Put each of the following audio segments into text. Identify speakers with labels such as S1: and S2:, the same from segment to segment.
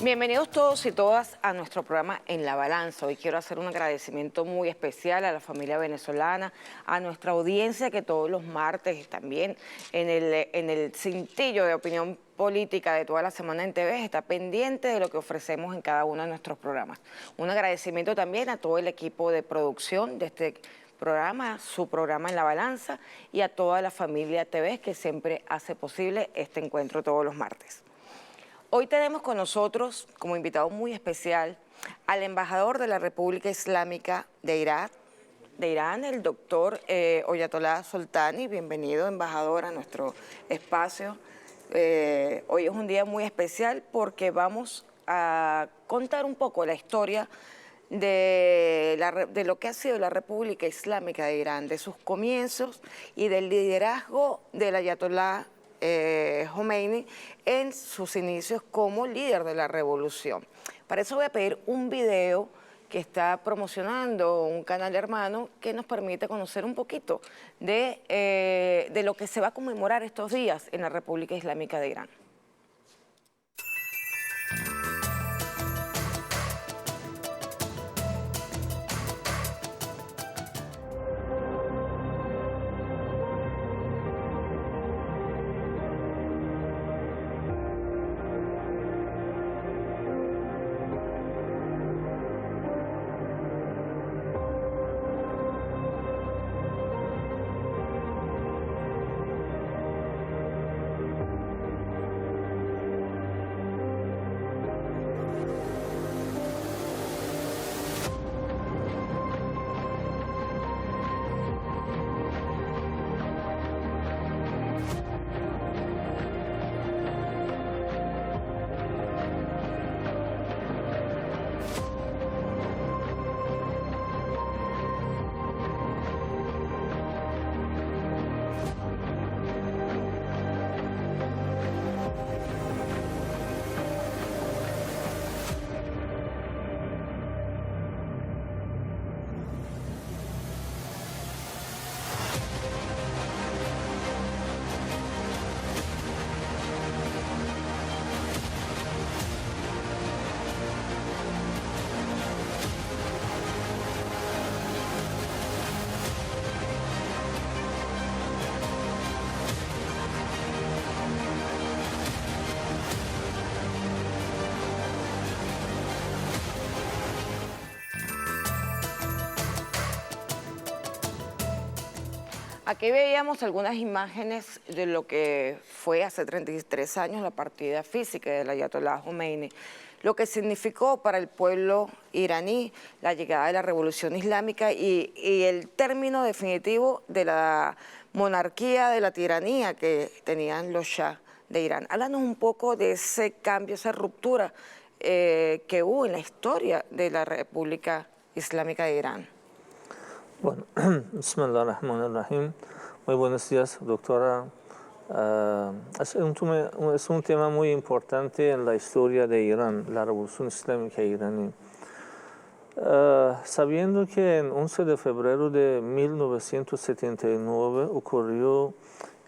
S1: Bienvenidos todos y todas a nuestro programa En la Balanza. Hoy quiero hacer un agradecimiento muy especial a la familia venezolana, a nuestra audiencia que todos los martes también en el cintillo de opinión política de toda la semana en TV está pendiente de lo que ofrecemos en cada uno de nuestros programas. Un agradecimiento también a todo el equipo de producción de este programa, su programa En la Balanza, y a toda la familia TV que siempre hace posible este encuentro todos los martes. Hoy tenemos con nosotros, como invitado muy especial, al embajador de la República Islámica de Irán, el doctor Oyatollah Soltani. Bienvenido, embajador, a nuestro espacio. Hoy es un día muy especial porque vamos a contar un poco la historia de lo que ha sido la República Islámica de Irán, de sus comienzos y del liderazgo del Ayatollah Khomeini en sus inicios como líder de la revolución. Para eso voy a pedir un video que está promocionando un canal hermano que nos permite conocer un poquito de lo que se va a conmemorar estos días en la República Islámica de Irán. Aquí veíamos algunas imágenes de lo que fue hace 33 años la partida física del Ayatollah Khomeini, lo que significó para el pueblo iraní la llegada de la revolución islámica y el término definitivo de la monarquía, de la tiranía que tenían los shah de Irán. Háblanos un poco de ese cambio, esa ruptura que hubo en la historia de la República Islámica de Irán.
S2: Bueno, Bismillahirrahmanirrahim. Muy buenos días, doctora. Es un tema muy importante en la historia de Irán, la Revolución Islámica iraní. Sabiendo que en 11 de febrero de 1979 ocurrió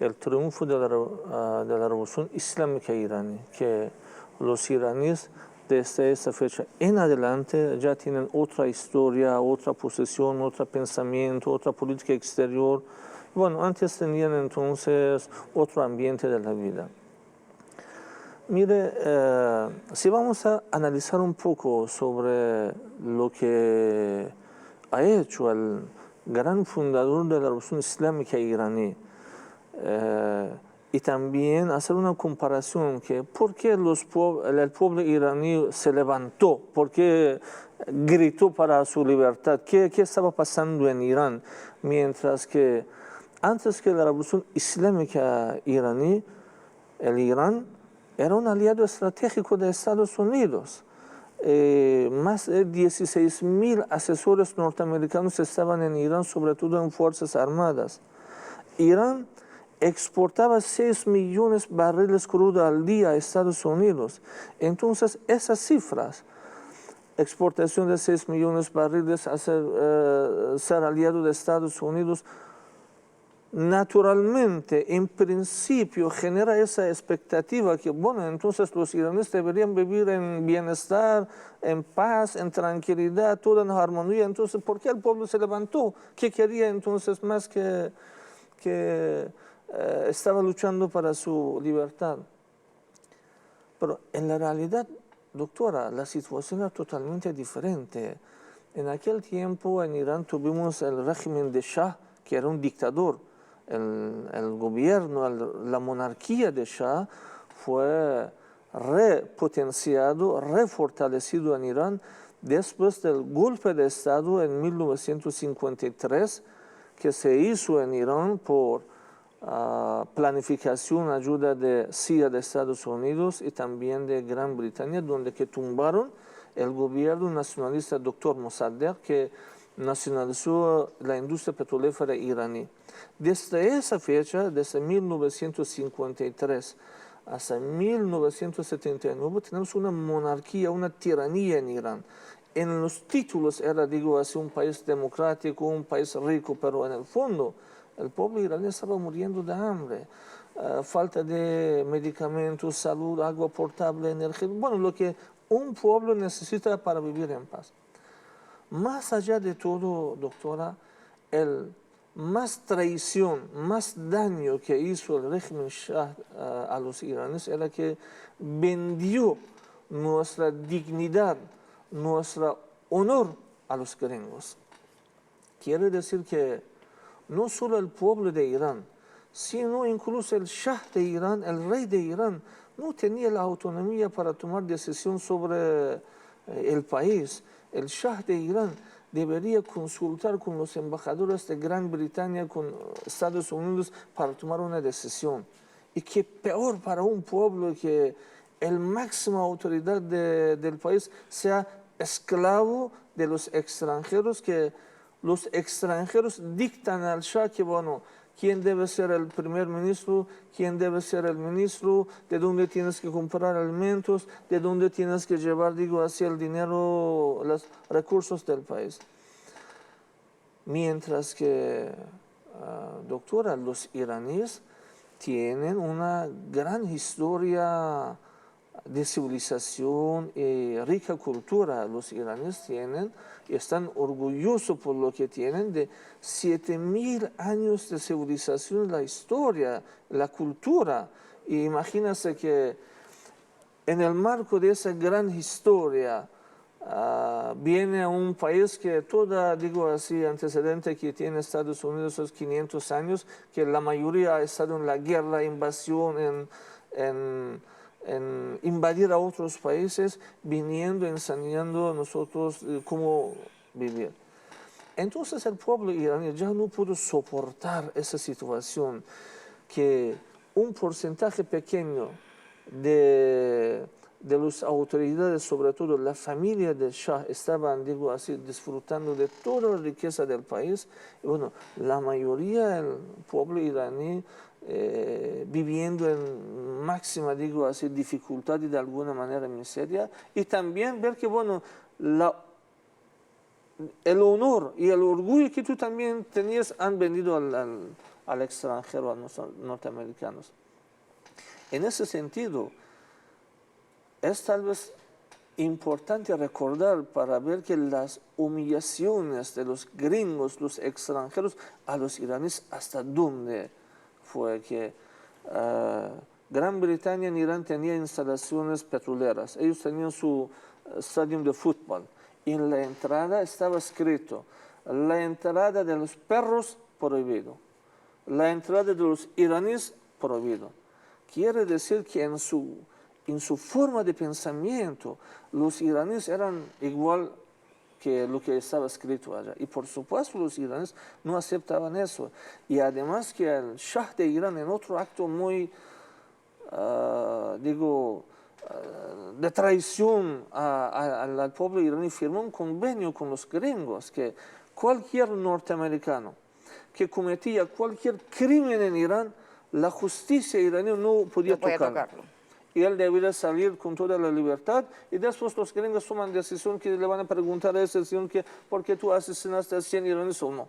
S2: el triunfo de la Revolución Islámica iraní, que los iraníes desde esa fecha en adelante ya tienen otra historia, otra posición, otro pensamiento, otra política exterior. Bueno, antes tenían entonces otro ambiente de la vida. Mire, si vamos a analizar un poco sobre lo que ha hecho el gran fundador de la Revolución Islámica iraní, y también hacer una comparación que por qué el pueblo iraní se levantó, por qué gritó para su libertad, qué estaba pasando en Irán, mientras que antes que la Revolución Islámica iraní, el Irán era un aliado estratégico de Estados Unidos. Más de 16.000 asesores norteamericanos estaban en Irán, sobre todo en Fuerzas Armadas. Irán exportaba 6 millones de barriles crudo al día a Estados Unidos. Entonces, esas cifras, exportación de 6 millones de barriles a ser aliado de Estados Unidos, naturalmente, en principio, genera esa expectativa que, bueno, entonces los iraníes deberían vivir en bienestar, en paz, en tranquilidad, todo en armonía. Entonces, ¿por qué el pueblo se levantó? ¿Qué quería entonces más que estaba luchando para su libertad? Pero en la realidad, doctora, la situación era totalmente diferente. En aquel tiempo en Irán tuvimos el régimen de Shah, que era un dictador. El gobierno, la monarquía de Shah fue repotenciado, refortalecido en Irán después del golpe de Estado en 1953 que se hizo en Irán por planificación, ayuda de CIA de Estados Unidos y también de Gran Bretaña, donde que tumbaron el gobierno nacionalista Dr. Mossadegh, que nacionalizó la industria petrolífera iraní. Desde esa fecha, desde 1953 hasta 1979, tenemos una monarquía, una tiranía en Irán. En los títulos era, digo así, un país democrático, un país rico, pero en el fondo el pueblo iraní estaba muriendo de hambre, falta de medicamentos, salud, agua potable, energía, bueno, lo que un pueblo necesita para vivir en paz. Más allá de todo, doctora, el más traición, más daño que hizo el régimen Shah a los iraníes era que vendió nuestra dignidad, nuestro honor a los gringos. Quiere decir que no solo el pueblo de Irán, sino incluso el Shah de Irán, el rey de Irán, no tenía la autonomía para tomar decisión sobre el país. El Shah de Irán debería consultar con los embajadores de Gran Bretaña, con Estados Unidos, para tomar una decisión. Y qué peor para un pueblo que el máxima autoridad del país sea esclavo de los extranjeros, que los extranjeros dictan al Shah que, bueno, quién debe ser el primer ministro, quién debe ser el ministro, de dónde tienes que comprar alimentos, de dónde tienes que llevar, digo, hacia el dinero, los recursos del país. Mientras que, doctora, los iraníes tienen una gran historia de civilización y rica cultura. Los iraníes tienen y están orgullosos por lo que tienen de 7000 años de civilización, la historia, la cultura. Y imagínense que en el marco de esa gran historia viene a un país que toda, digo así, antecedente que tiene Estados Unidos esos 500 años, que la mayoría ha estado en la guerra, invasión, en invadir a otros países, viniendo, enseñando a nosotros cómo vivir. Entonces el pueblo iraní ya no pudo soportar esa situación, que un porcentaje pequeño de las autoridades, sobre todo la familia del Shah, estaban, digo así, disfrutando de toda la riqueza del país. Y bueno, la mayoría del pueblo iraní viviendo en máxima, digo así, dificultad y de alguna manera miseria. Y también ver que, bueno, el honor y el orgullo que tú también tenías han venido al extranjero, a los norteamericanos. En ese sentido, es tal vez importante recordar para ver que las humillaciones de los gringos, los extranjeros, a los iraníes, hasta dónde fue que Gran Bretaña en Irán tenía instalaciones petroleras. Ellos tenían su estadio de fútbol. Y en la entrada estaba escrito: la entrada de los perros prohibido, la entrada de los iraníes prohibido. Quiere decir que en su forma de pensamiento, los iraníes eran igual que lo que estaba escrito allá. Y por supuesto los iraníes no aceptaban eso. Y además que el Shah de Irán, en otro acto muy, de traición al pueblo iraní, firmó un convenio con los gringos que cualquier norteamericano que cometía cualquier crimen en Irán, la justicia iraní no podía tocarlo. Y él debería salir con toda la libertad, y después los gringos toman decisión que le van a preguntar a ese señor que por qué tú asesinaste a 100 iraníes o no.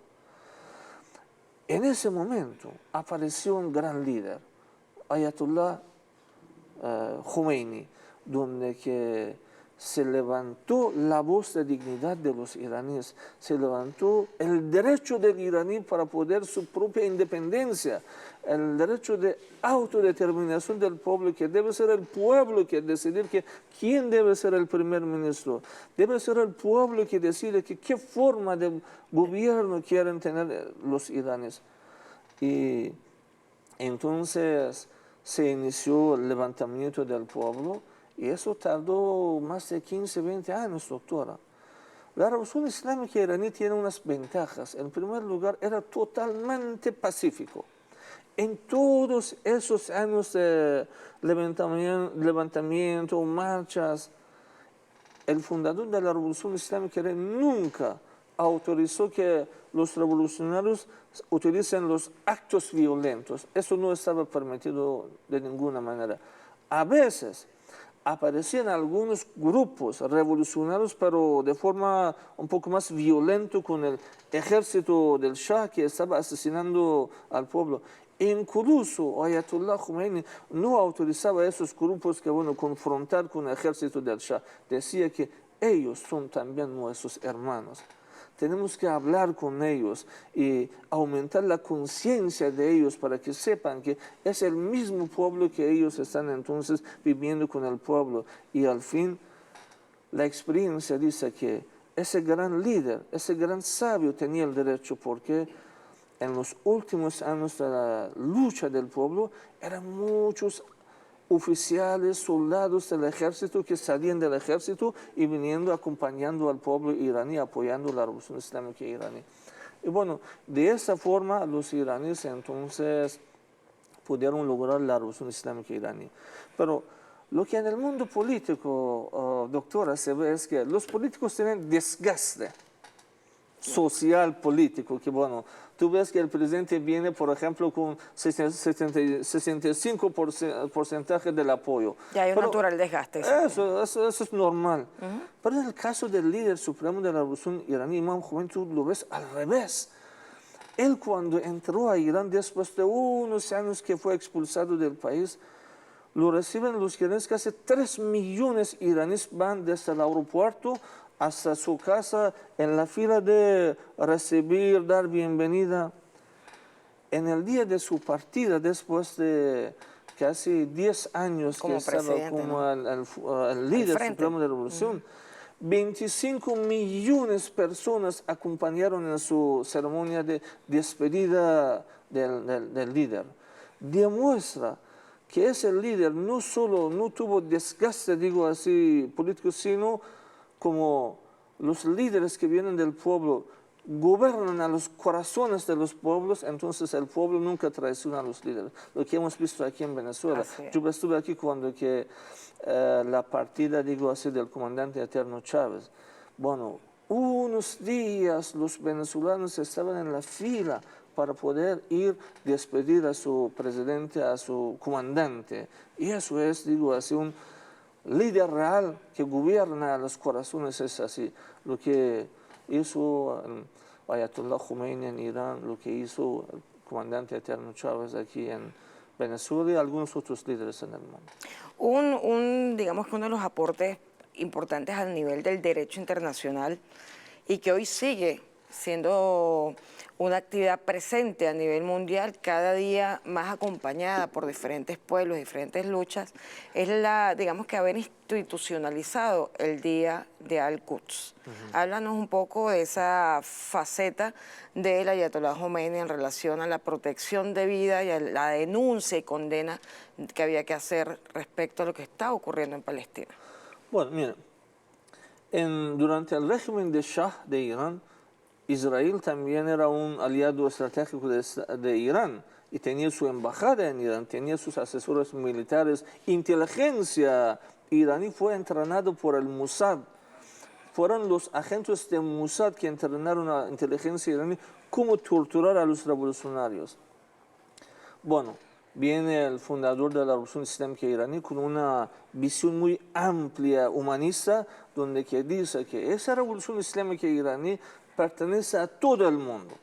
S2: En ese momento apareció un gran líder, Ayatollah Khomeini, donde que se levantó la voz de dignidad de los iraníes, se levantó el derecho del iraní para poder su propia independencia, el derecho de autodeterminación del pueblo, que debe ser el pueblo que decidir quién debe ser el primer ministro, debe ser el pueblo que decide qué forma de gobierno quieren tener los iraníes. Y entonces se inició el levantamiento del pueblo y eso tardó más de 15, 20 años, doctora. La Revolución Islámica iraní tiene unas ventajas. En primer lugar, era totalmente pacífico. En todos esos años de levantamiento, marchas, el fundador de la Revolución Islámica nunca autorizó que los revolucionarios utilicen los actos violentos. Eso no estaba permitido de ninguna manera. A veces aparecían algunos grupos revolucionarios, pero de forma un poco más violenta con el ejército del Shah que estaba asesinando al pueblo. Incluso Ayatollah Khomeini no autorizaba a esos grupos que confrontar con el ejército del Shah. Decía que ellos son también nuestros hermanos. Tenemos que hablar con ellos y aumentar la conciencia de ellos para que sepan que es el mismo pueblo que ellos están entonces viviendo con el pueblo. Y al fin, la experiencia dice que ese gran líder, ese gran sabio tenía el derecho porque en los últimos años de la lucha del pueblo eran muchos oficiales, soldados del ejército que salían del ejército y viniendo acompañando al pueblo iraní, apoyando la Revolución Islámica iraní. Y bueno, de esa forma los iraníes entonces pudieron lograr la Revolución Islámica iraní. Pero lo que en el mundo político, doctora, se ve es que los políticos tienen desgaste social, político, que tú ves que el presidente viene, por ejemplo, con 65% del apoyo.
S1: Ya hay un natural desgaste.
S2: Eso es normal. Pero en el caso del líder supremo de la Revolución iraní, Imam Khomeini, tú lo ves al revés. Él cuando entró a Irán, después de unos años que fue expulsado del país, lo reciben los iraníes, casi 3 millones iraníes van desde el aeropuerto hasta su casa en la fila de recibir, dar bienvenida. En el día de su partida, después de casi 10 años
S1: como
S2: que estaba como el líder supremo de la revolución, 25 millones de personas acompañaron en su ceremonia de despedida del líder. Demuestra que ese líder no solo no tuvo desgaste, digo así, político, sino como los líderes que vienen del pueblo gobiernan a los corazones de los pueblos, entonces el pueblo nunca traiciona a los líderes. Lo que hemos visto aquí en Venezuela. Yo estuve aquí cuando la partida, digo así, del comandante Eterno Chávez. Bueno, unos días los venezolanos estaban en la fila para poder ir a despedir a su presidente, a su comandante. Y eso es, digo así, un líder real que gobierna los corazones, es así. Lo que hizo Ayatollah Khomeini en Irán, lo que hizo el comandante Eterno Chávez aquí en Venezuela y algunos otros líderes en el mundo.
S1: Digamos que uno de los aportes importantes al nivel del derecho internacional y que hoy sigue siendo una actividad presente a nivel mundial, cada día más acompañada por diferentes pueblos, diferentes luchas, es digamos que haber institucionalizado el Día de Al-Quds. Háblanos un poco de esa faceta del Ayatollah Khomeini en relación a la protección de vida y a la denuncia y condena que había que hacer respecto a lo que está ocurriendo en Palestina.
S2: Bueno, mira, durante el régimen de Shah de Irán, Israel también era un aliado estratégico de Irán y tenía su embajada en Irán, tenía sus asesores militares. Inteligencia iraní fue entrenado por el Mossad. Fueron los agentes de Mossad que entrenaron a la inteligencia iraní cómo torturar a los revolucionarios. Bueno, viene el fundador de la Revolución Islámica iraní con una visión muy amplia, humanista, donde dice que esa Revolución Islámica iraní pertenece a todo el mundo.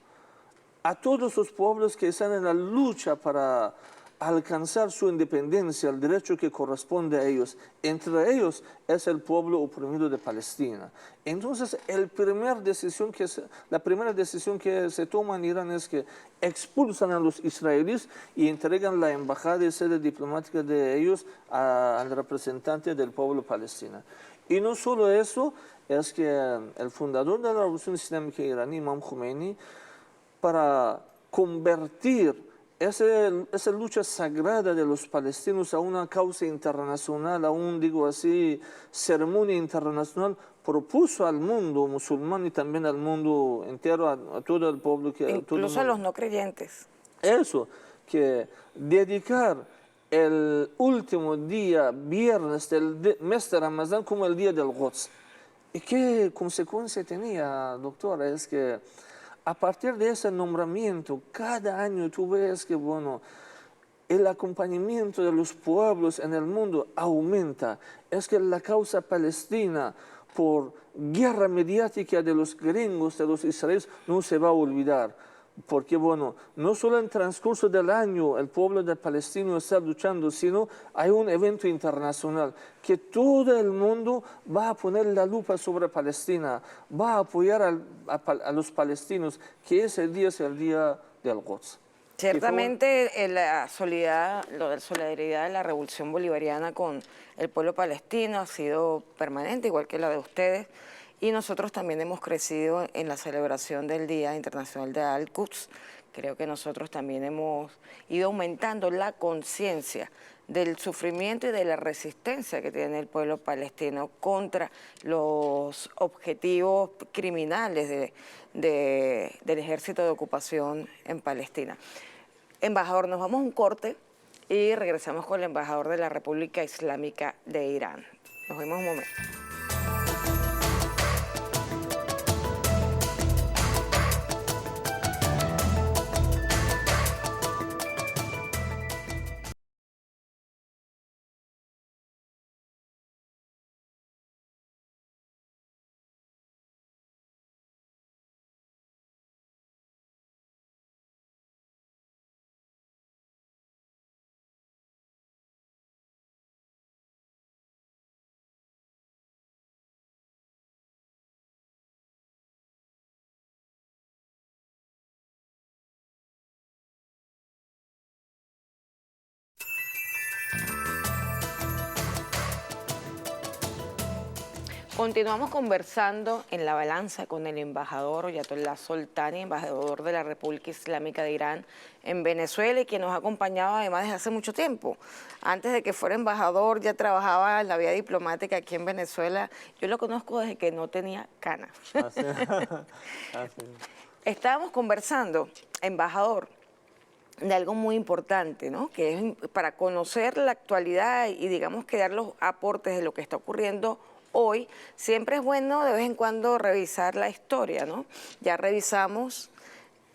S2: a todos los pueblos que están en la lucha para alcanzar su independencia, el derecho que corresponde a ellos. Entre ellos es el pueblo oprimido de Palestina. Entonces, la primera decisión que se toma en Irán es que expulsan a los israelíes y entregan la embajada y sede diplomática de ellos al representante del pueblo palestino. Y no solo eso, es que el fundador de la Revolución Islámica iraní, Imam Khomeini, para convertir esa lucha sagrada de los palestinos a una causa internacional, a un, digo así, ceremonia internacional, propuso al mundo musulmán y también al mundo entero, a todo el pueblo.
S1: Incluso a los no creyentes.
S2: Eso, que dedicar el último día, viernes del mes de Ramadán, como el día del Quds. ¿Y qué consecuencia tenía, doctora? Es que a partir de ese nombramiento, cada año tú ves que, bueno, el acompañamiento de los pueblos en el mundo aumenta. Es que la causa palestina, por guerra mediática de los gringos, de los israelíes, no se va a olvidar. Porque, bueno, no solo en el transcurso del año el pueblo de Palestina está luchando, sino hay un evento internacional que todo el mundo va a poner la lupa sobre Palestina, va a apoyar a los palestinos, que ese día es el día del Quds.
S1: Ciertamente la solidaridad de la revolución bolivariana con el pueblo palestino ha sido permanente, igual que la de ustedes. Y nosotros también hemos crecido en la celebración del Día Internacional de Al-Quds. Creo que nosotros también hemos ido aumentando la conciencia del sufrimiento y de la resistencia que tiene el pueblo palestino contra los objetivos criminales del ejército de ocupación en Palestina. Embajador, nos vamos a un corte y regresamos con el embajador de la República Islámica de Irán. Nos vemos un momento. Continuamos conversando en La Balanza con el embajador Oyatollah Soltani, embajador de la República Islámica de Irán en Venezuela y quien nos ha acompañado además desde hace mucho tiempo. Antes de que fuera embajador ya trabajaba en la vía diplomática aquí en Venezuela. Yo lo conozco desde que no tenía canas.
S2: Así.
S1: Estábamos conversando, embajador, de algo muy importante, ¿no? Que es para conocer la actualidad y digamos que dar los aportes de lo que está ocurriendo hoy. Siempre es bueno de vez en cuando revisar la historia, ¿no? Ya revisamos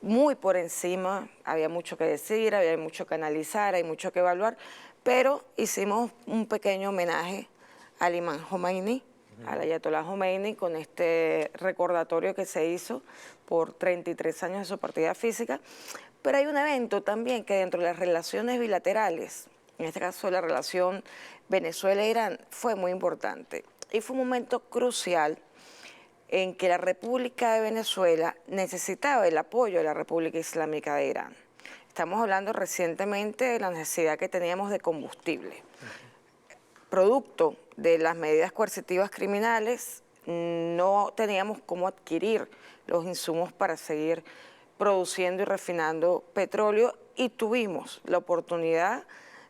S1: muy por encima, había mucho que decir, había mucho que analizar, hay mucho que evaluar, pero hicimos un pequeño homenaje al imán Khomeini, al Ayatollah Khomeini, con este recordatorio que se hizo por 33 años de su partida física. Pero hay un evento también que dentro de las relaciones bilaterales, en este caso la relación Venezuela-Irán, fue muy importante. Y fue un momento crucial en que la República de Venezuela necesitaba el apoyo de la República Islámica de Irán. Estamos hablando recientemente de la necesidad que teníamos de combustible. Producto de las medidas coercitivas criminales, no teníamos cómo adquirir los insumos para seguir produciendo y refinando petróleo y tuvimos la oportunidad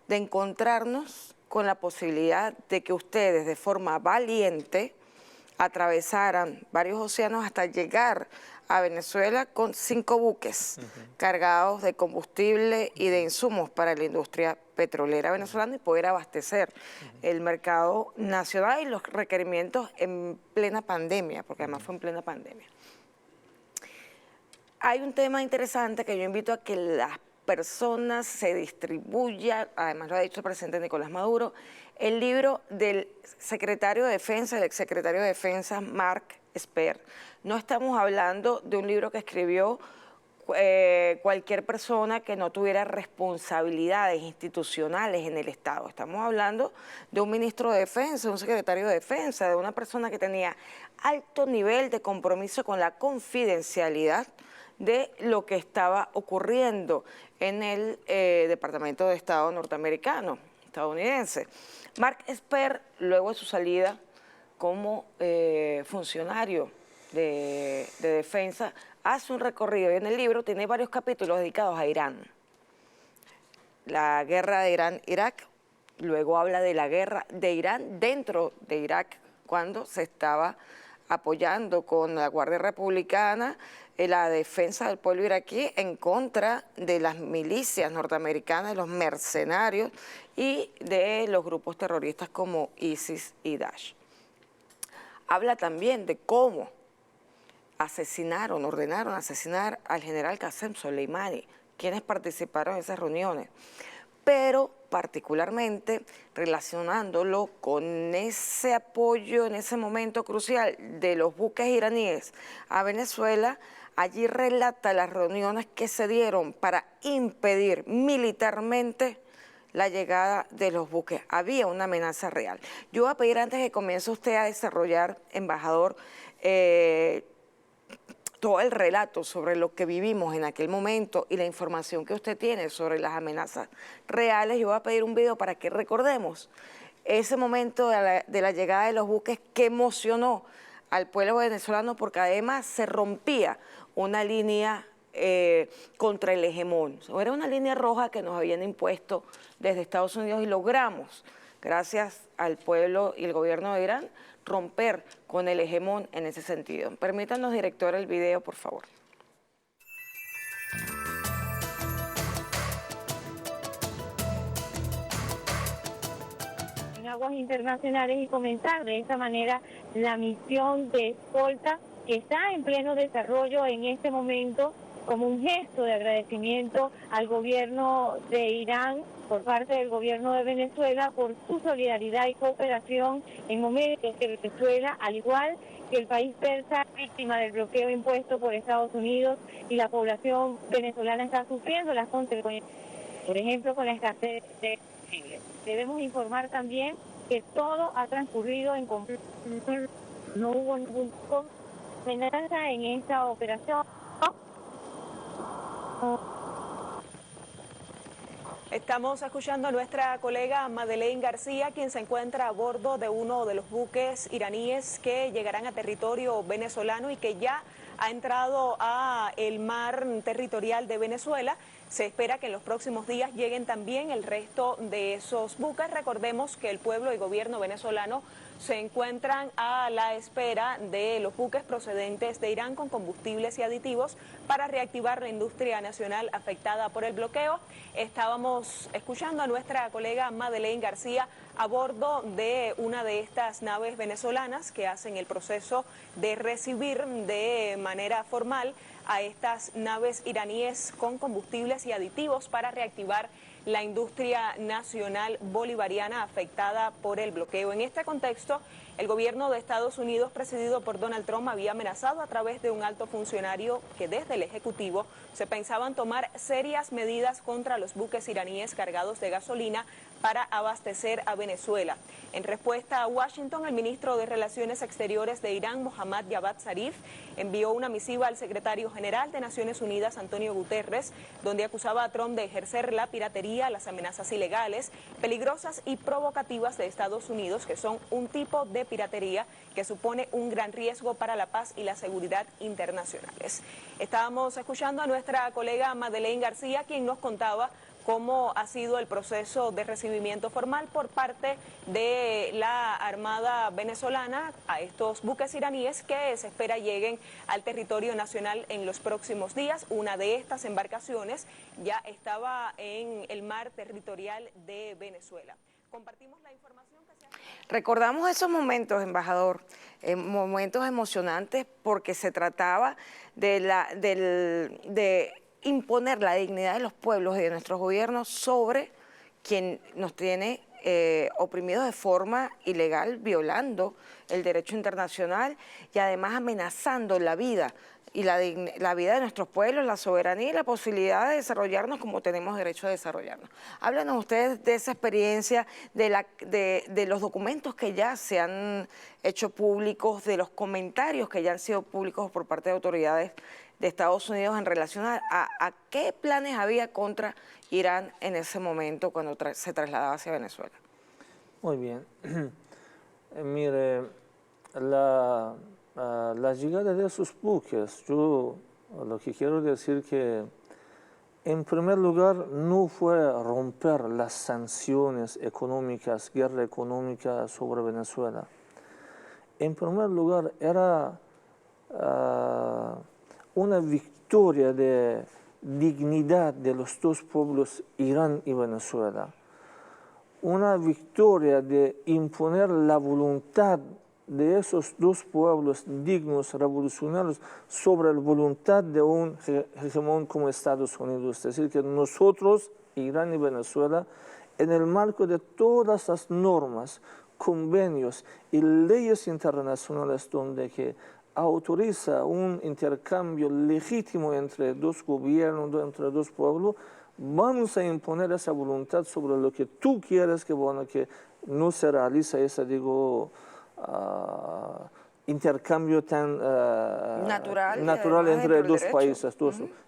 S1: de encontrarnos con la posibilidad de que ustedes de forma valiente atravesaran varios océanos hasta llegar a Venezuela con 5 buques cargados de combustible y de insumos para la industria petrolera venezolana y poder abastecer el mercado nacional y los requerimientos en plena pandemia, porque además fue en plena pandemia. Hay un tema interesante que yo invito a que las personas se distribuya, además lo ha dicho el presidente Nicolás Maduro, el libro del secretario de Defensa, el exsecretario de Defensa, Mark Esper. No estamos hablando de un libro que escribió cualquier persona que no tuviera responsabilidades institucionales en el Estado. Estamos hablando de un ministro de Defensa, un secretario de Defensa, de una persona que tenía alto nivel de compromiso con la confidencialidad de lo que estaba ocurriendo en el Departamento de Estado norteamericano, estadounidense. Mark Esper, luego de su salida como funcionario de defensa, hace un recorrido y en el libro tiene varios capítulos dedicados a Irán. La guerra de Irán-Irak, luego habla de la guerra de Irán dentro de Irak, cuando se estaba apoyando con la Guardia Republicana la defensa del pueblo iraquí en contra de las milicias norteamericanas, de los mercenarios y de los grupos terroristas como ISIS y Daesh. Habla también de cómo ordenaron asesinar al general Qasem Soleimani, quienes participaron en esas reuniones, pero particularmente relacionándolo con ese apoyo en ese momento crucial de los buques iraníes a Venezuela. Allí relata las reuniones que se dieron para impedir militarmente la llegada de los buques. Había una amenaza real. Yo voy a pedir, antes que comience usted a desarrollar, embajador, todo el relato sobre lo que vivimos en aquel momento y la información que usted tiene sobre las amenazas reales, yo voy a pedir un video para que recordemos ese momento de la llegada de los buques que emocionó al pueblo venezolano, porque además se rompía una línea contra el hegemón. Era una línea roja que nos habían impuesto desde Estados Unidos y logramos, gracias al pueblo y el gobierno de Irán, romper con el hegemón en ese sentido. Permítanos, director, el video, por favor.
S3: En aguas internacionales y comenzar de esta manera la misión de escolta que está en pleno desarrollo en este momento, como un gesto de agradecimiento al gobierno de Irán por parte del gobierno de Venezuela por su solidaridad y cooperación en momentos que Venezuela, al igual que el país persa, víctima del bloqueo impuesto por Estados Unidos, y la población venezolana está sufriendo las consecuencias, por ejemplo, con la escasez de combustible. Debemos informar también que todo ha transcurrido en completo, no hubo ningún amenaza en esta operación.
S4: Estamos escuchando a nuestra colega Madeleine García, quien se encuentra a bordo de uno de los buques iraníes que llegarán a territorio venezolano y que ya ha entrado a el mar territorial de Venezuela. Se espera que en los próximos días lleguen también el resto de esos buques. Recordemos que el pueblo y gobierno venezolano se encuentran a la espera de los buques procedentes de Irán con combustibles y aditivos para reactivar la industria nacional afectada por el bloqueo. Estábamos escuchando a nuestra colega Madeleine García a bordo de una de estas naves venezolanas que hacen el proceso de recibir de manera formal a estas naves iraníes con combustibles y aditivos para reactivar la industria nacional bolivariana afectada por el bloqueo. En este contexto, el gobierno de Estados Unidos, presidido por Donald Trump, había amenazado a través de un alto funcionario que desde el Ejecutivo se pensaban tomar serias medidas contra los buques iraníes cargados de gasolina para abastecer a Venezuela. En respuesta a Washington, el ministro de Relaciones Exteriores de Irán, Mohammad Javad Zarif, envió una misiva al secretario general de Naciones Unidas, Antonio Guterres, donde acusaba a Trump de ejercer la piratería, las amenazas ilegales, peligrosas y provocativas de Estados Unidos, que son un tipo de piratería que supone un gran riesgo para la paz y la seguridad internacionales. Estábamos escuchando a nuestra colega Madeleine García, quien nos contaba cómo ha sido el proceso de recibimiento formal por parte de la Armada venezolana a estos buques iraníes que se espera lleguen al territorio nacional en los próximos días. Una de estas embarcaciones ya estaba en el mar territorial de Venezuela. Compartimos la información que se ha...
S1: Recordamos esos momentos, embajador, momentos emocionantes, porque se trataba de imponer la dignidad de los pueblos y de nuestros gobiernos sobre quien nos tiene oprimidos de forma ilegal, violando el derecho internacional y además amenazando la vida y la vida de nuestros pueblos, la soberanía y la posibilidad de desarrollarnos como tenemos derecho a desarrollarnos. Háblanos ustedes de esa experiencia, de los documentos que ya se han hecho públicos, de los comentarios que ya han sido públicos por parte de autoridades de Estados Unidos en relación a qué planes había contra Irán en ese momento cuando se trasladaba hacia Venezuela.
S2: Muy bien. Mire, la llegada de esos buques, yo lo que quiero decir que en primer lugar no fue romper las sanciones económicas, guerra económica sobre Venezuela. En primer lugar era una victoria de dignidad de los dos pueblos, Irán y Venezuela. Una victoria de imponer la voluntad de esos dos pueblos dignos, revolucionarios, sobre la voluntad de un hegemón como Estados Unidos. Es decir, que nosotros, Irán y Venezuela, en el marco de todas las normas, convenios y leyes internacionales donde que autoriza un intercambio legítimo entre dos gobiernos, entre dos pueblos, vamos a imponer esa voluntad sobre lo que tú quieres que, bueno, que no se realiza ese, digo, intercambio tan natural entre dos países.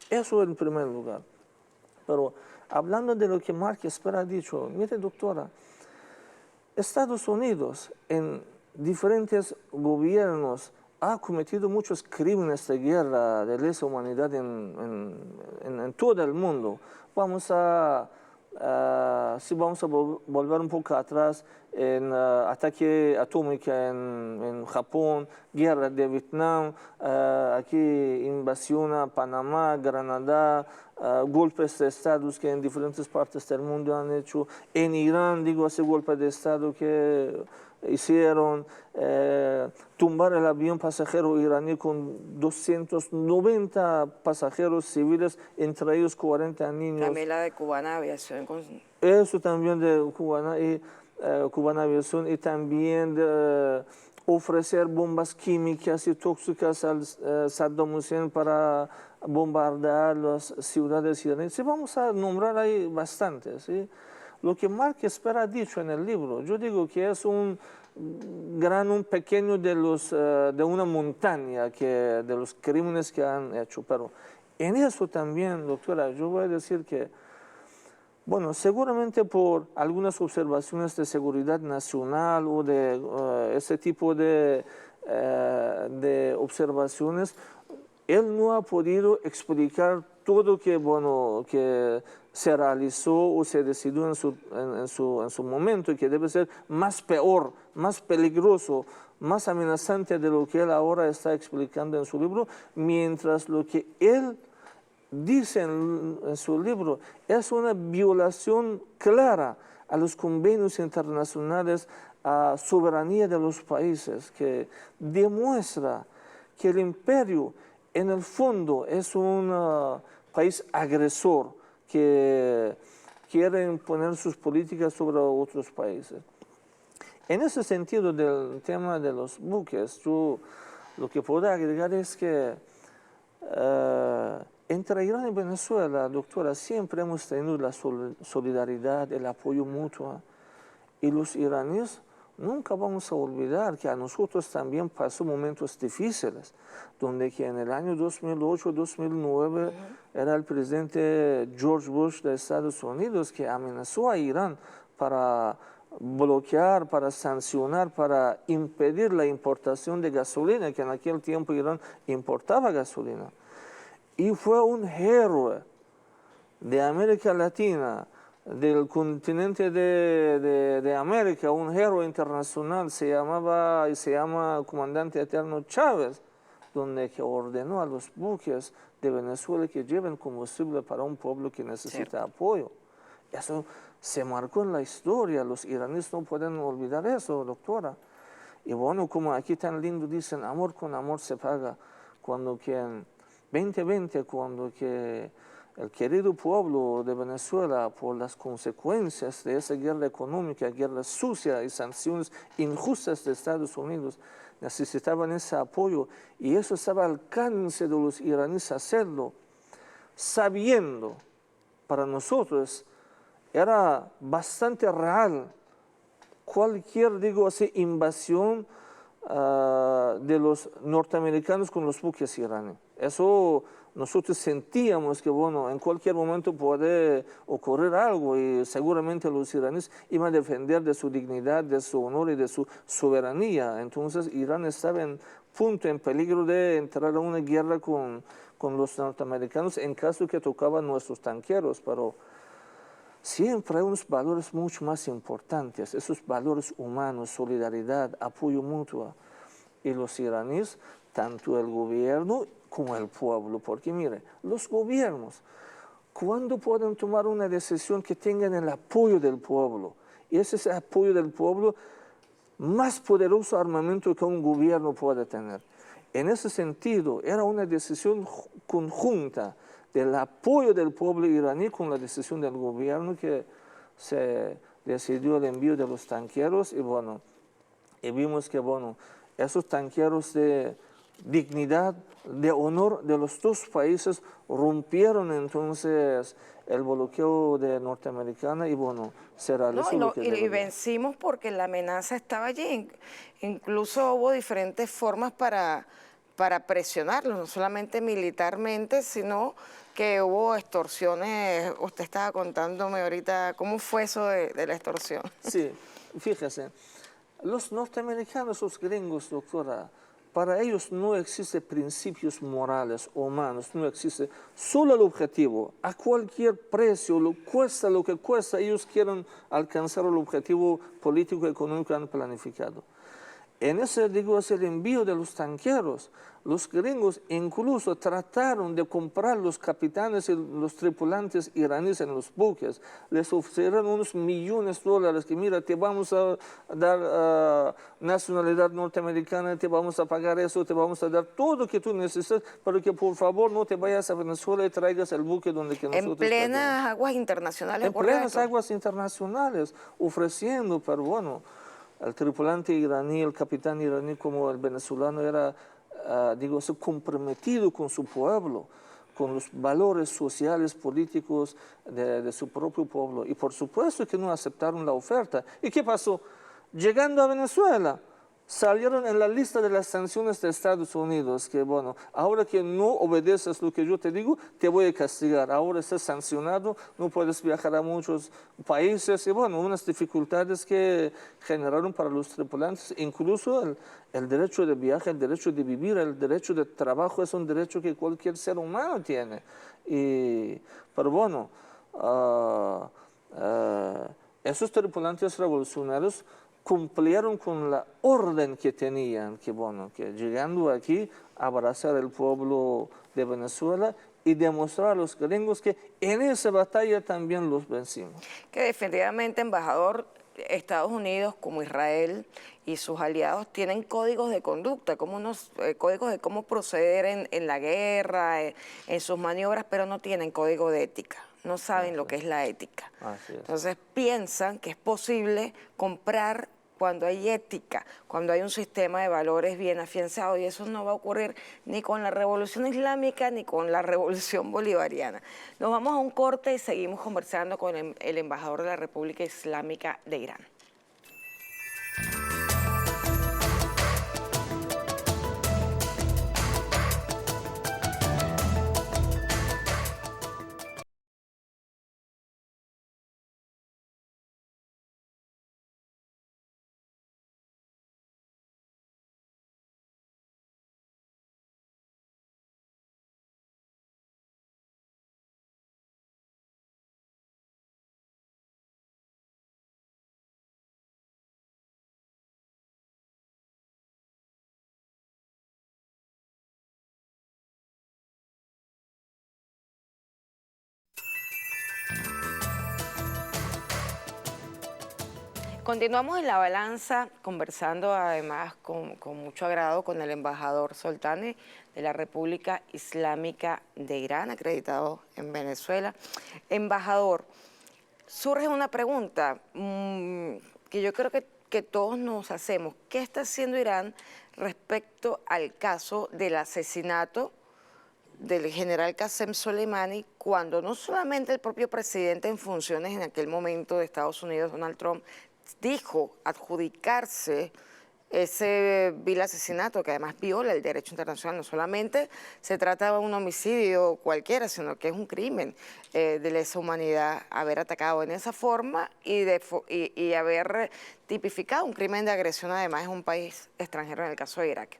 S2: Eso en primer lugar. Pero hablando de lo que Mark Esper ha dicho, mire doctora, Estados Unidos en diferentes gobiernos ha cometido muchos crímenes de guerra, de lesa humanidad en todo el mundo. Si vamos a volver un poco atrás, en ataque atómico en Japón, guerra de Vietnam, aquí invasión a Panamá, Granada, golpes de estados que en diferentes partes del mundo han hecho. En Irán, digo, ese golpe de estado que hicieron, tumbar el avión pasajero iraní con 290 pasajeros civiles, entre ellos 40 niños.
S1: También la de Cubana Aviación.
S2: Eso también de Cubana Aviación, y también de ofrecer bombas químicas y tóxicas al Saddam Hussein para bombardear las ciudades iraníes. Sí, vamos a nombrar ahí bastantes, ¿sí? Lo que Mark Esper ha dicho en el libro, yo digo que es un pequeño de una montaña de los crímenes que han hecho. Pero en eso también, doctora, yo voy a decir que, bueno, seguramente por algunas observaciones de seguridad nacional o de ese tipo de observaciones, él no ha podido explicar todo que se realizó o se decidió en su momento, y que debe ser más peor, más peligroso, más amenazante de lo que él ahora está explicando en su libro, mientras lo que él dice en su libro es una violación clara a los convenios internacionales, a soberanía de los países, que demuestra que el imperio en el fondo es un país agresor que quiere imponer sus políticas sobre otros países. En ese sentido del tema de los buques, yo lo que puedo agregar es que entre Irán y Venezuela, doctora, siempre hemos tenido la solidaridad, el apoyo mutuo, y los iraníes nunca vamos a olvidar que a nosotros también pasó momentos difíciles, donde que en el año 2008-2009 era el presidente George Bush de Estados Unidos que amenazó a Irán para bloquear, para sancionar, para impedir la importación de gasolina, que en aquel tiempo Irán importaba gasolina. Y fue un héroe de América Latina, del continente de América, un héroe internacional, se llama Comandante Eterno Chávez, donde que ordenó a los buques de Venezuela que lleven combustible para un pueblo que necesita apoyo. Eso se marcó en la historia, los iraníes no pueden olvidar eso, doctora. Y bueno, como aquí tan lindo dicen, amor con amor se paga, cuando que en 2020, cuando que el querido pueblo de Venezuela, por las consecuencias de esa guerra económica, guerra sucia y sanciones injustas de Estados Unidos, necesitaban ese apoyo y eso estaba al alcance de los iraníes hacerlo, sabiendo para nosotros era bastante real cualquier, digo así, invasión de los norteamericanos con los buques iraníes. Eso nosotros sentíamos que, bueno, en cualquier momento puede ocurrir algo y seguramente los iraníes iban a defender de su dignidad, de su honor y de su soberanía. Entonces Irán estaba en punto, en peligro de entrar a una guerra con los norteamericanos en caso que tocaban nuestros tanqueros, pero siempre hay unos valores mucho más importantes, esos valores humanos, solidaridad, apoyo mutuo. Y los iraníes, tanto el gobierno como el pueblo, porque mire, los gobiernos, ¿cuándo pueden tomar una decisión que tengan el apoyo del pueblo? Y ese es el apoyo del pueblo más poderoso armamento que un gobierno puede tener. En ese sentido, era una decisión conjunta del apoyo del pueblo iraní con la decisión del gobierno que se decidió el envío de los tanqueros y bueno, y vimos que bueno, esos tanqueros de dignidad, de honor de los dos países rompieron entonces el bloqueo de norteamericana y bueno, se realizó lo que
S1: y vencimos porque la amenaza estaba allí. Incluso hubo diferentes formas para presionarlos, no solamente militarmente, sino que hubo extorsiones. Usted estaba contándome ahorita, ¿cómo fue eso de la extorsión?
S2: Sí, fíjese, los norteamericanos, los gringos, doctora, para ellos no existen principios morales, humanos, no existe. Solo el objetivo, a cualquier precio, cuesta lo que cuesta, ellos quieren alcanzar el objetivo político y económico que han planificado. En ese, digo, es el envío de los tanqueros. Los gringos incluso trataron de comprar los capitanes y los tripulantes iraníes en los buques. Les ofrecieron unos millones de dólares que mira, te vamos a dar nacionalidad norteamericana, te vamos a pagar eso, te vamos a dar todo lo que tú necesitas, pero que por favor no te vayas a Venezuela y traigas el buque donde que nosotros...
S1: En plenas aguas internacionales.
S2: En plenas aguas internacionales, ofreciendo, pero bueno... El tripulante iraní, el capitán iraní como el venezolano era, digo, comprometido con su pueblo, con los valores sociales, políticos de su propio pueblo. Y por supuesto que no aceptaron la oferta. ¿Y qué pasó? Llegando a Venezuela, salieron en la lista de las sanciones de Estados Unidos, que bueno, ahora que no obedeces lo que yo te digo, te voy a castigar. Ahora estás sancionado, no puedes viajar a muchos países y bueno, unas dificultades que generaron para los tripulantes. Incluso el derecho de viaje, el derecho de vivir, el derecho de trabajo es un derecho que cualquier ser humano tiene. Pero bueno, esos tripulantes revolucionarios cumplieron con la orden que tenían, que bueno, que llegando aquí abrazar al pueblo de Venezuela y demostrar a los gringos que en esa batalla también los vencimos.
S1: Que definitivamente, embajador, Estados Unidos como Israel y sus aliados tienen códigos de conducta, como unos códigos de cómo proceder en la guerra, en sus maniobras, pero no tienen código de ética. No saben lo que es la ética. Entonces piensan que es posible comprar cuando hay ética, cuando hay un sistema de valores bien afianzado, y eso no va a ocurrir ni con la revolución islámica ni con la revolución bolivariana. Nos vamos a un corte y seguimos conversando con el embajador de la República Islámica de Irán. Continuamos en la balanza, conversando además con mucho agrado con el embajador Soltani de la República Islámica de Irán, acreditado en Venezuela. Embajador, surge una pregunta que yo creo que todos nos hacemos. ¿Qué está haciendo Irán respecto al caso del asesinato del general Qasem Soleimani, cuando no solamente el propio presidente en funciones en aquel momento de Estados Unidos, Donald Trump, dijo adjudicarse ese vil asesinato, que además viola el derecho internacional. No solamente se trata de un homicidio cualquiera, sino que es un crimen de lesa humanidad haber atacado en esa forma y haber tipificado un crimen de agresión además en un país extranjero, en el caso de Irak.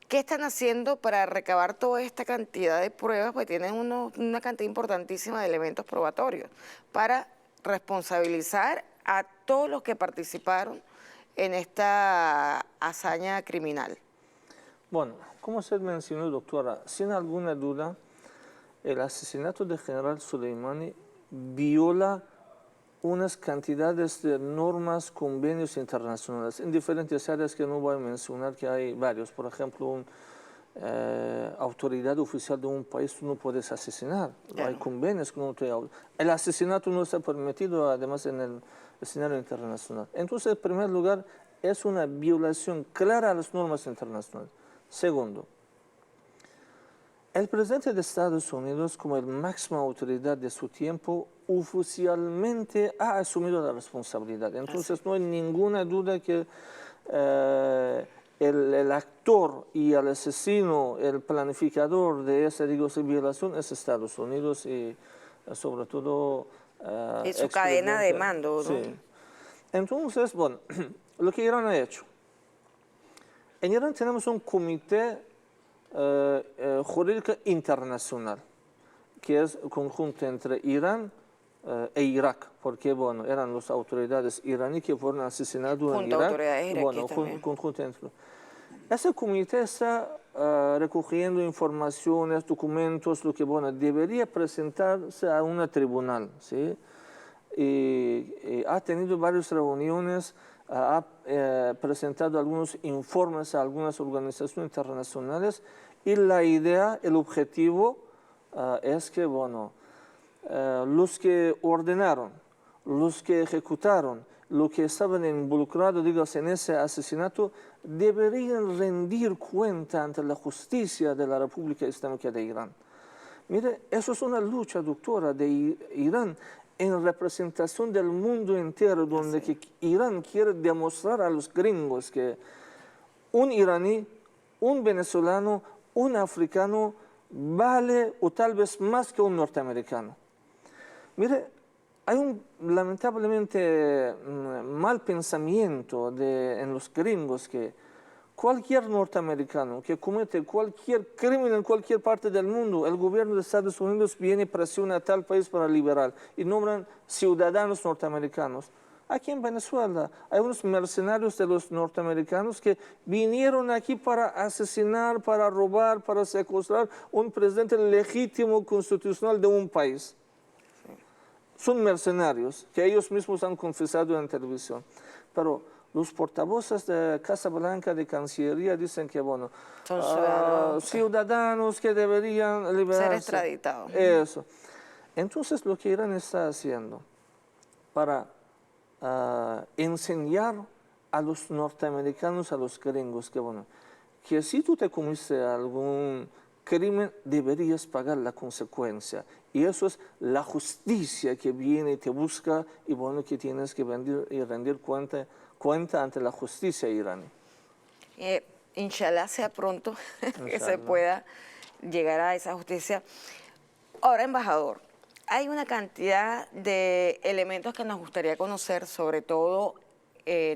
S1: ¿Qué están haciendo para recabar toda esta cantidad de pruebas? Pues tienen una cantidad importantísima de elementos probatorios para responsabilizar a todos los que participaron en esta hazaña criminal.
S2: Bueno, como usted mencionó, doctora, sin alguna duda, el asesinato del general Soleimani viola unas cantidades de normas, convenios internacionales en diferentes áreas que no voy a mencionar, que hay varios. Por ejemplo, una autoridad oficial de un país tú no puedes asesinar. Hay convenios que no te... El asesinato no está permitido, además, en el escenario internacional. Entonces, en primer lugar, es una violación clara a las normas internacionales. Segundo, el presidente de Estados Unidos, como el máxima autoridad de su tiempo, oficialmente ha asumido la responsabilidad. Entonces no hay ninguna duda que el actor y el asesino, el planificador de esa violación es Estados Unidos y sobre todo...
S1: y su cadena de mando, ¿no?
S2: Sí. Entonces, bueno, lo que Irán ha hecho. En Irán tenemos un comité jurídico internacional, que es conjunto entre Irán e Irak, porque bueno, eran las autoridades iraníes que fueron asesinados en Irak. Bueno, conjunto entre... Ese comité está recogiendo informaciones, documentos, lo que bueno, debería presentarse a un tribunal, ¿sí? Y ha tenido varias reuniones, ha presentado algunos informes a algunas organizaciones internacionales y la idea, el objetivo es que, bueno, los que ordenaron, los que ejecutaron, los que estaban involucrados, digamos, en ese asesinato, deberían rendir cuenta ante la justicia de la República Islámica de Irán. Mire, eso es una lucha, doctora, de Irán en representación del mundo entero, donde que Irán quiere demostrar a los gringos que un iraní, un venezolano, un africano vale o tal vez más que un norteamericano. Mire, hay un lamentablemente mal pensamiento en los gringos que cualquier norteamericano que comete cualquier crimen en cualquier parte del mundo, el gobierno de Estados Unidos viene y presiona a tal país para liberar y nombran ciudadanos norteamericanos. Aquí en Venezuela hay unos mercenarios de los norteamericanos que vinieron aquí para asesinar, para robar, para secuestrar un presidente legítimo constitucional de un país. Son mercenarios que ellos mismos han confesado en televisión. Pero los portavoces de Casa Blanca, de Cancillería, dicen que, bueno, son ciudadanos que deberían liberarse.
S1: Ser extraditados.
S2: Eso. Entonces, lo que Irán está haciendo para enseñar a los norteamericanos, a los gringos, que, bueno, que si tú te cometiste algún crimen, deberías pagar la consecuencia. Y eso es la justicia que viene y te busca, y bueno, que tienes que rendir cuenta ante la justicia iraní.
S1: Inshallah sea pronto que se pueda llegar a esa justicia. Ahora, embajador, hay una cantidad de elementos que nos gustaría conocer, sobre todo,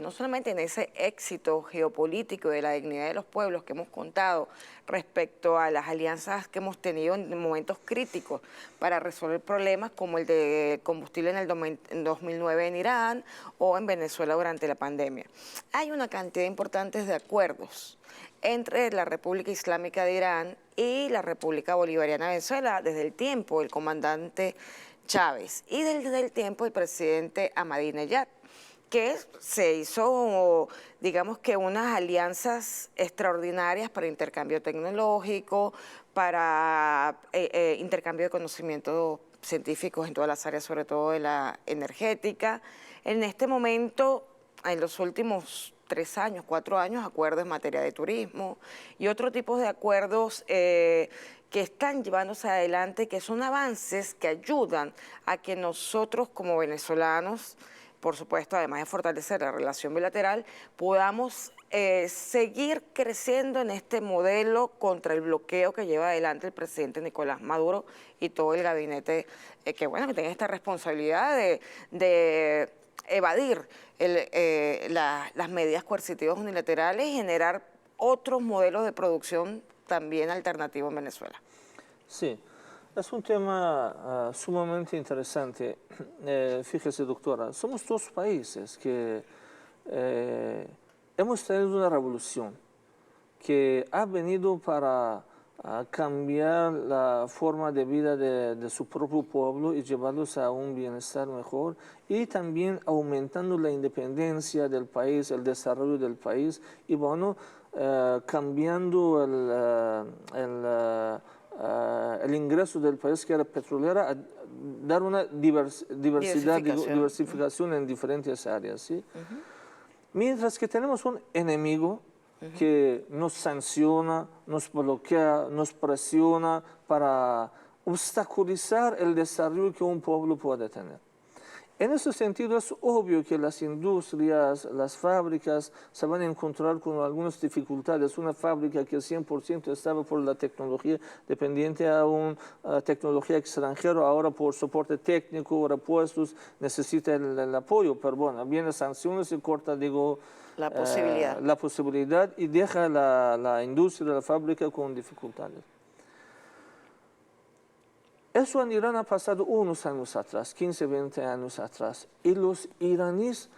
S1: no solamente en ese éxito geopolítico de la dignidad de los pueblos que hemos contado respecto a las alianzas que hemos tenido en momentos críticos para resolver problemas como el de combustible en 2009 en Irán o en Venezuela durante la pandemia. Hay una cantidad importante de acuerdos entre la República Islámica de Irán y la República Bolivariana de Venezuela desde el tiempo del comandante Chávez y desde el tiempo del presidente Ahmadinejad, que se hizo, digamos que unas alianzas extraordinarias para intercambio tecnológico, para intercambio de conocimientos científicos en todas las áreas, sobre todo de la energética. En este momento, en los últimos 3 años, 4 años, acuerdos en materia de turismo y otro tipo de acuerdos que están llevándose adelante, que son avances que ayudan a que nosotros como venezolanos, por supuesto, además de fortalecer la relación bilateral, podamos seguir creciendo en este modelo contra el bloqueo que lleva adelante el presidente Nicolás Maduro y todo el gabinete que, bueno, que tiene esta responsabilidad de evadir las medidas coercitivas unilaterales y generar otros modelos de producción también alternativos en Venezuela.
S2: Sí, es un tema sumamente interesante. Fíjese, doctora, somos dos países que hemos tenido una revolución que ha venido para cambiar la forma de vida de su propio pueblo y llevarlos a un bienestar mejor, y también aumentando la independencia del país, el desarrollo del país, y bueno, cambiando el ingreso del país, que era petrolera, a dar una diversificación en diferentes áreas, ¿sí? Mientras que tenemos un enemigo que nos sanciona, nos bloquea, nos presiona para obstaculizar el desarrollo que un pueblo puede tener. En ese sentido, es obvio que las industrias, las fábricas se van a encontrar con algunas dificultades. Una fábrica que 100% estaba por la tecnología, dependiente a una tecnología extranjera, ahora por soporte técnico, repuestos, necesita el apoyo. Pero bueno, vienen sanciones y corta, digo, la posibilidad y deja la industria, la fábrica con dificultades. Eso en Irán ha pasado unos años atrás, 15, 20 años atrás, y los iraníes,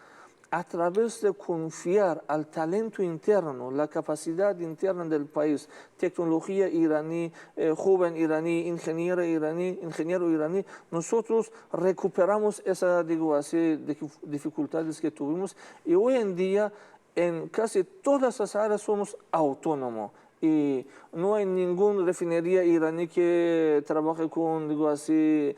S2: a través de confiar al talento interno, la capacidad interna del país, tecnología iraní, joven iraní, ingeniero iraní, nosotros recuperamos esas, digo así, dificultades que tuvimos, y hoy en día en casi todas las áreas somos autónomos. Y no hay ninguna refinería iraní que trabaje con, digo así,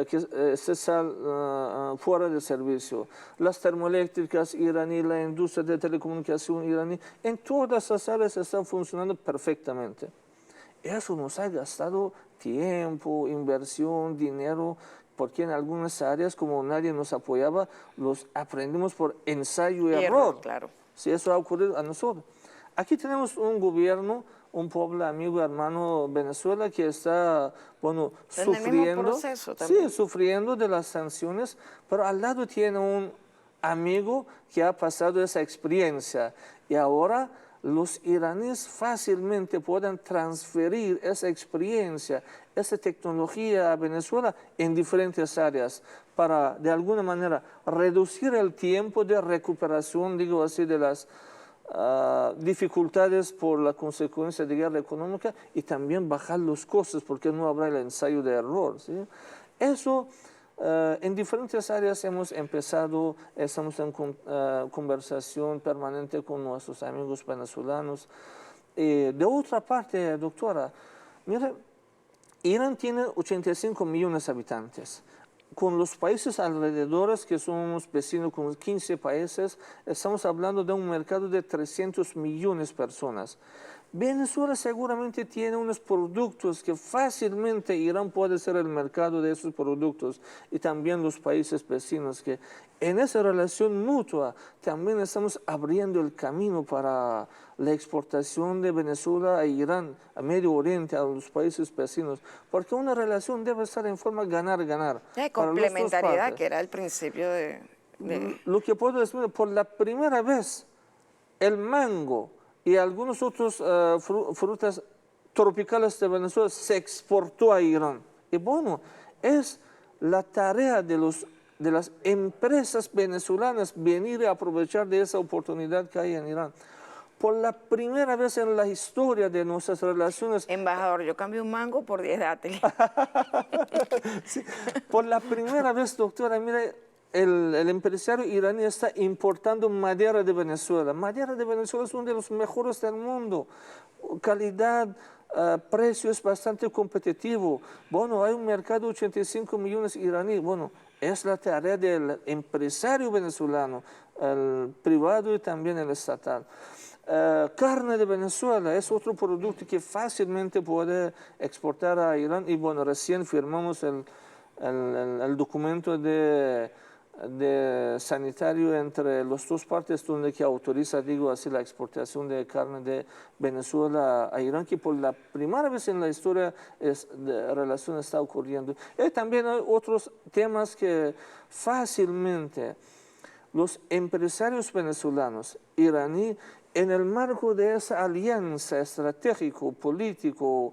S2: que se sal fuera de servicio. Las termoeléctricas iraní, la industria de telecomunicación iraní, en todas las áreas están funcionando perfectamente. Eso nos ha gastado tiempo, inversión, dinero, porque en algunas áreas, como nadie nos apoyaba, los aprendimos por ensayo y error.
S1: Claro.
S2: Si eso ha ocurrido a nosotros. Aquí tenemos un gobierno, un pueblo amigo, hermano Venezuela, que está, bueno, sufriendo, sí, sufriendo de las sanciones, pero al lado tiene un amigo que ha pasado esa experiencia. Y ahora los iraníes fácilmente pueden transferir esa experiencia, esa tecnología a Venezuela en diferentes áreas para, de alguna manera, reducir el tiempo de recuperación, digo así, de las dificultades por la consecuencia de guerra económica, y también bajar los costos porque no habrá el ensayo de error, ¿sí? Eso en diferentes áreas hemos empezado, estamos en conversación permanente con nuestros amigos venezolanos. De otra parte, doctora, mire, Irán tiene 85 millones de habitantes. Con los países alrededores, que somos vecinos con 15 países, estamos hablando de un mercado de 300 millones de personas. Venezuela seguramente tiene unos productos que fácilmente Irán puede ser el mercado de esos productos, y también los países vecinos, que en esa relación mutua también estamos abriendo el camino para la exportación de Venezuela a Irán, a Medio Oriente, a los países vecinos, porque una relación debe estar en forma ganar-ganar.
S1: Complementariedad, que era el principio de...
S2: Lo que puedo decir, por la primera vez, el mango y algunos otros frutas tropicales de Venezuela se exportó a Irán. Y bueno, es la tarea de las empresas venezolanas venir a aprovechar de esa oportunidad que hay en Irán. Por la primera vez en la historia de nuestras relaciones...
S1: Embajador, yo cambio un mango por 10 dátiles.
S2: Sí, por la primera vez, doctora, mire, el empresario iraní está importando madera de Venezuela. Madera de Venezuela es uno de los mejores del mundo. Calidad, precio es bastante competitivo. Bueno, hay un mercado de 85 millones iraníes. Bueno, es la tarea del empresario venezolano, el privado y también el estatal. Carne de Venezuela es otro producto que fácilmente puede exportar a Irán y bueno, recién firmamos el documento de sanitario entre las dos partes donde que autoriza, digo así, la exportación de carne de Venezuela a Irán, que por la primera vez en la historia de relación está ocurriendo. Y también hay otros temas que fácilmente los empresarios venezolanos, iraníes, en el marco de esa alianza estratégico, político,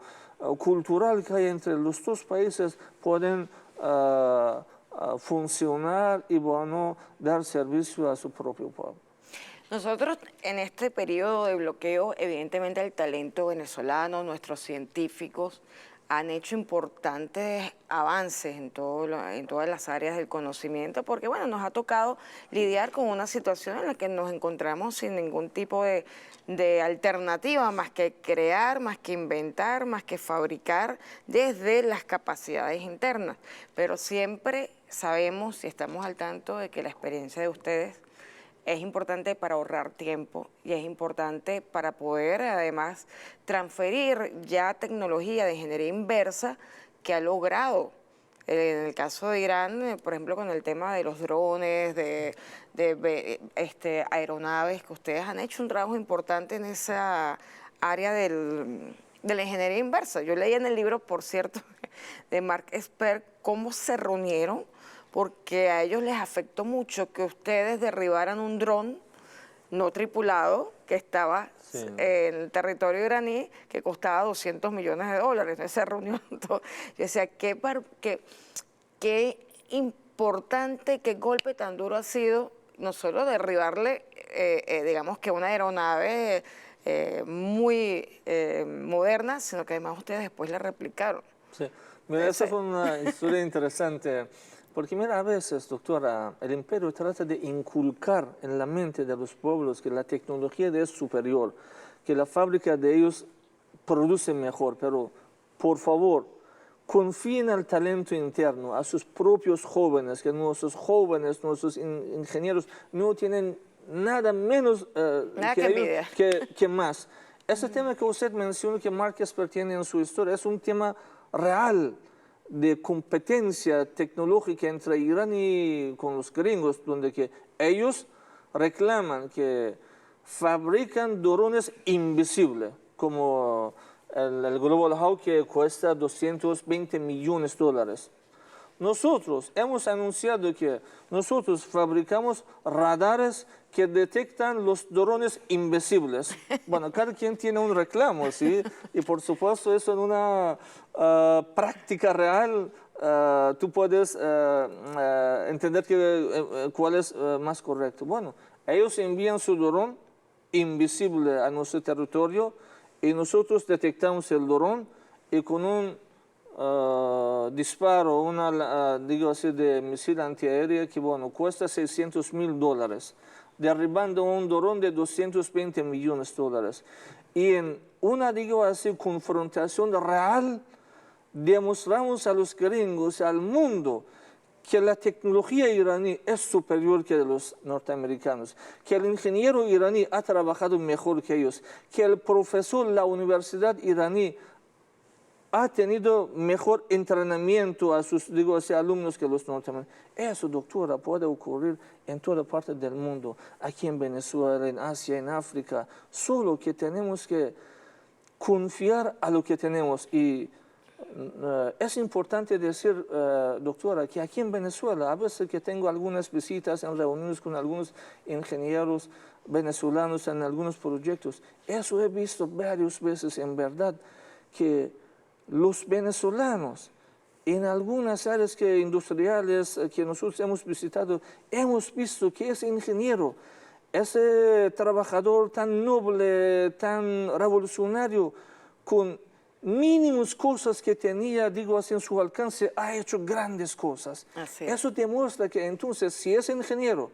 S2: cultural que hay entre los dos países, pueden funcionar y bueno, dar servicio a su propio pueblo.
S1: Nosotros en este periodo de bloqueo, evidentemente el talento venezolano, nuestros científicos han hecho importantes avances en todas las áreas del conocimiento, porque bueno, nos ha tocado lidiar con una situación en la que nos encontramos sin ningún tipo de alternativa más que crear, más que inventar, más que fabricar desde las capacidades internas. Pero siempre sabemos y estamos al tanto de que la experiencia de ustedes es importante para ahorrar tiempo y es importante para poder además transferir ya tecnología de ingeniería inversa que ha logrado, en el caso de Irán, por ejemplo, con el tema de los drones, de aeronaves, que ustedes han hecho un trabajo importante en esa área de la ingeniería inversa. Yo leí en el libro, por cierto, de Mark Esper, cómo se reunieron, porque a ellos les afectó mucho que ustedes derribaran un dron no tripulado que estaba en el territorio iraní, que costaba $200 millones. Entonces se reunió todo. Yo decía, qué importante, qué golpe tan duro ha sido, no solo derribarle, digamos que una aeronave muy moderna, sino que además ustedes después la replicaron.
S2: Sí, mira, esa fue una historia interesante. Porque mira, a veces, doctora, el imperio trata de inculcar en la mente de los pueblos que la tecnología de ellos es superior, que la fábrica de ellos produce mejor, pero por favor, confíen al talento interno, a sus propios jóvenes, que nuestros jóvenes, nuestros ingenieros no tienen nada menos que más. Ese tema que usted mencionó, que Mark Esper tiene en su historia, es un tema real, de competencia tecnológica entre Irán y con los gringos, donde que ellos reclaman que fabrican drones invisibles, como el Global Hawk, que cuesta $220 millones. Nosotros hemos anunciado que nosotros fabricamos radares que detectan los drones invisibles. Bueno, cada quien tiene un reclamo, ¿sí? Y por supuesto eso en una práctica real tú puedes entender cuál es más correcto. Bueno, ellos envían su dron invisible a nuestro territorio y nosotros detectamos el dron y con un disparo, digo así, de misil antiaéreo que bueno, cuesta $600.000, derribando un dron de $220 millones. Y en una, digo así, confrontación real, demostramos a los gringos, al mundo, que la tecnología iraní es superior que los norteamericanos, que el ingeniero iraní ha trabajado mejor que ellos, que el profesor de la universidad iraní ha tenido mejor entrenamiento a sus, digo así, alumnos que los norteamericanos. Eso, doctora, puede ocurrir en toda parte del mundo, aquí en Venezuela, en Asia, en África, solo que tenemos que confiar a lo que tenemos. Y es importante decir, doctora, que aquí en Venezuela, a veces que tengo algunas visitas en reuniones con algunos ingenieros venezolanos en algunos proyectos, eso he visto varias veces en verdad, que los venezolanos en algunas áreas industriales que nosotros hemos visitado, hemos visto que ese ingeniero, ese trabajador tan noble, tan revolucionario, con mínimas cosas que tenía, digo así, en su alcance, ha hecho grandes cosas. Eso demuestra que entonces, si ese ingeniero,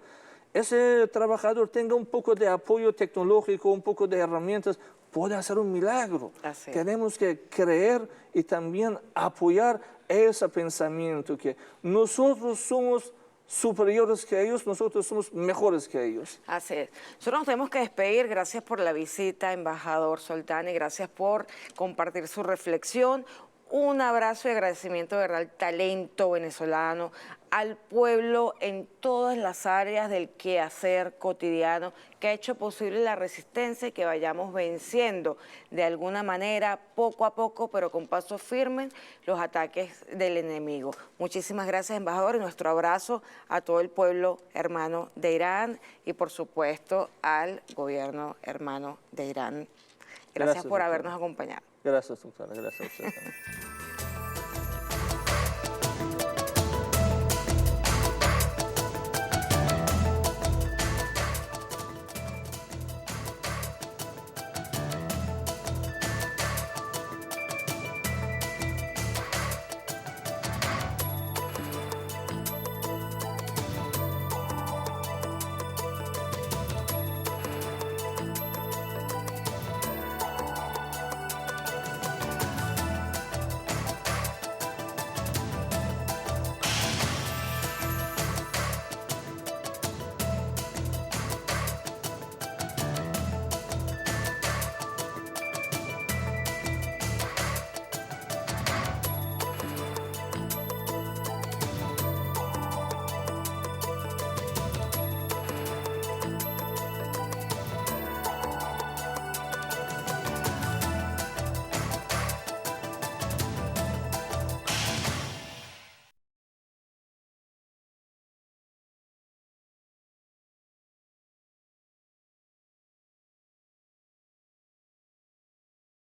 S2: ese trabajador tenga un poco de apoyo tecnológico, un poco de herramientas, puede hacer un milagro.
S1: Así es.
S2: Tenemos que creer y también apoyar ese pensamiento que nosotros somos superiores que ellos, nosotros somos mejores que ellos.
S1: Así es. Nosotros nos tenemos que despedir. Gracias por la visita, embajador Soltani. Gracias por compartir su reflexión. Un abrazo y agradecimiento de verdad al talento venezolano, al pueblo en todas las áreas del quehacer cotidiano que ha hecho posible la resistencia y que vayamos venciendo de alguna manera, poco a poco, pero con pasos firmes, los ataques del enemigo. Muchísimas gracias, embajador, y nuestro abrazo a todo el pueblo hermano de Irán y, por supuesto, al gobierno hermano de Irán. Gracias por
S2: doctora.
S1: habernos acompañado.
S2: Gracias, doctora. Gracias a usted también.